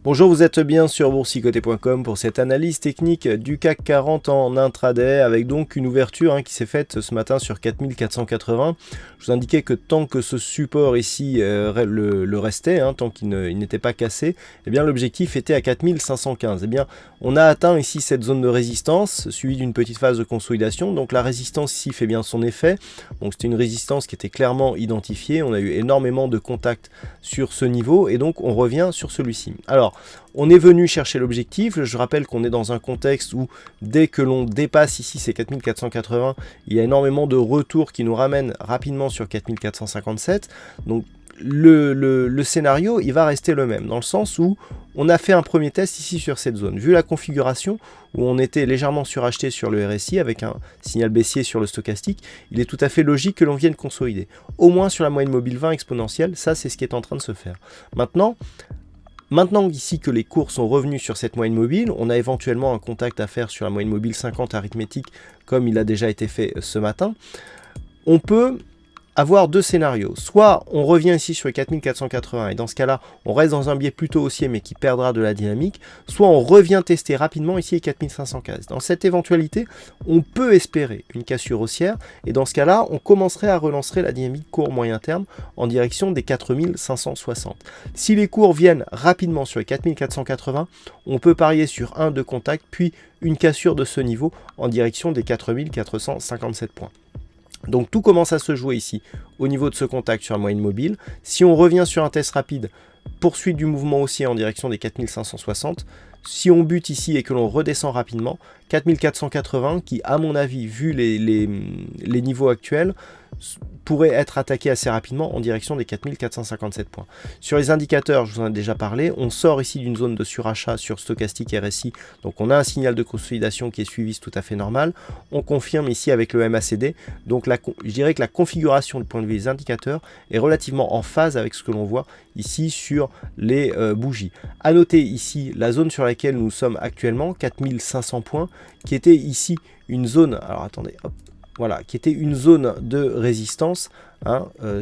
Bonjour, vous êtes bien sur boursicoté.com pour cette analyse technique du CAC 40 en intraday avec donc une ouverture qui s'est faite ce matin sur 4480. Je vous indiquais que tant que ce support ici le restait, tant qu'il n'était pas cassé, eh bien l'objectif était à 4515. Eh bien on a atteint ici cette zone de résistance suivie d'une petite phase de consolidation. Donc la résistance ici fait bien son effet. Donc c'était une résistance qui était clairement identifiée. On a eu énormément de contacts sur ce niveau et donc on revient sur celui-ci. Alors on est venu chercher l'objectif. Je rappelle qu'on est dans un contexte où dès que l'on dépasse ici ces 4480, il y a énormément de retours qui nous ramènent rapidement sur 4457. Donc le scénario, il va rester le même, dans le sens où on a fait un premier test ici sur cette zone. Vu la configuration, où on était légèrement suracheté sur le RSI, avec un signal baissier sur le stochastique, il est tout à fait logique que l'on vienne consolider. Au moins sur la moyenne mobile 20 exponentielle, ça c'est ce qui est en train de se faire. Maintenant ici que les cours sont revenus sur cette moyenne mobile, on a éventuellement un contact à faire sur la moyenne mobile 50 arithmétique, comme il a déjà été fait ce matin. On peut avoir deux scénarios. Soit on revient ici sur les 4480 et dans ce cas-là, on reste dans un biais plutôt haussier mais qui perdra de la dynamique. Soit on revient tester rapidement ici les 4515. Dans cette éventualité, on peut espérer une cassure haussière et dans ce cas-là, on commencerait à relancer la dynamique court moyen terme en direction des 4560. Si les cours viennent rapidement sur les 4480, on peut parier sur un de contact puis une cassure de ce niveau en direction des 4457 points. Donc tout commence à se jouer ici au niveau de ce contact sur la moyenne mobile. Si on revient sur un test rapide, poursuite du mouvement haussier en direction des 4560. Si on bute ici et que l'on redescend rapidement, 4480 qui à mon avis, vu les niveaux actuels, pourrait être attaqué assez rapidement en direction des 4457 points. Sur les indicateurs, je vous en ai déjà parlé, on sort ici d'une zone de surachat sur stochastique RSI, donc on a un signal de consolidation qui est suivi, c'est tout à fait normal. On confirme ici avec le MACD, donc je dirais que la configuration du point de vue des indicateurs est relativement en phase avec ce que l'on voit ici sur les bougies. A noter ici la zone sur laquelle nous sommes actuellement, 4500 points, qui était ici une zone, alors attendez, hop, voilà, qui était une zone de résistance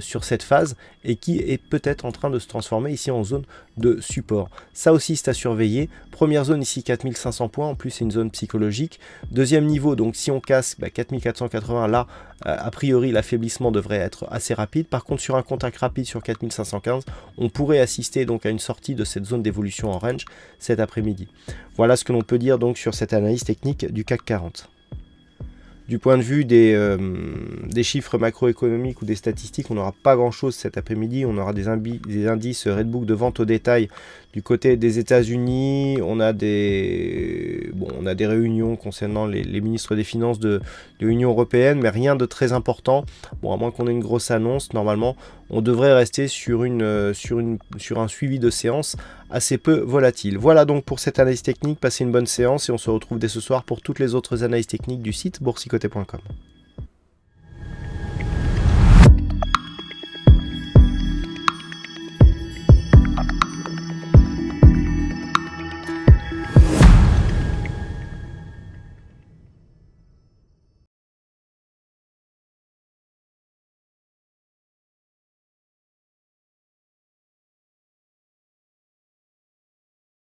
sur cette phase et qui est peut-être en train de se transformer ici en zone de support. Ça aussi c'est à surveiller. Première zone ici 4500 points, en plus c'est une zone psychologique. Deuxième niveau, donc si on casse 4480, là a priori l'affaiblissement devrait être assez rapide. Par contre sur un contact rapide sur 4515, on pourrait assister donc à une sortie de cette zone d'évolution en range cet après-midi. Voilà ce que l'on peut dire donc sur cette analyse technique du CAC 40. Du point de vue des chiffres macroéconomiques ou des statistiques, on n'aura pas grand-chose cet après-midi. On aura des indices Redbook de vente au détail du côté des États-Unis. On a des réunions concernant les ministres des Finances de l'Union européenne, mais rien de très important. Bon, à moins qu'on ait une grosse annonce, normalement, on devrait rester sur un suivi de séance assez peu volatile. Voilà donc pour cette analyse technique. Passez une bonne séance et on se retrouve dès ce soir pour toutes les autres analyses techniques du site boursicoté.com.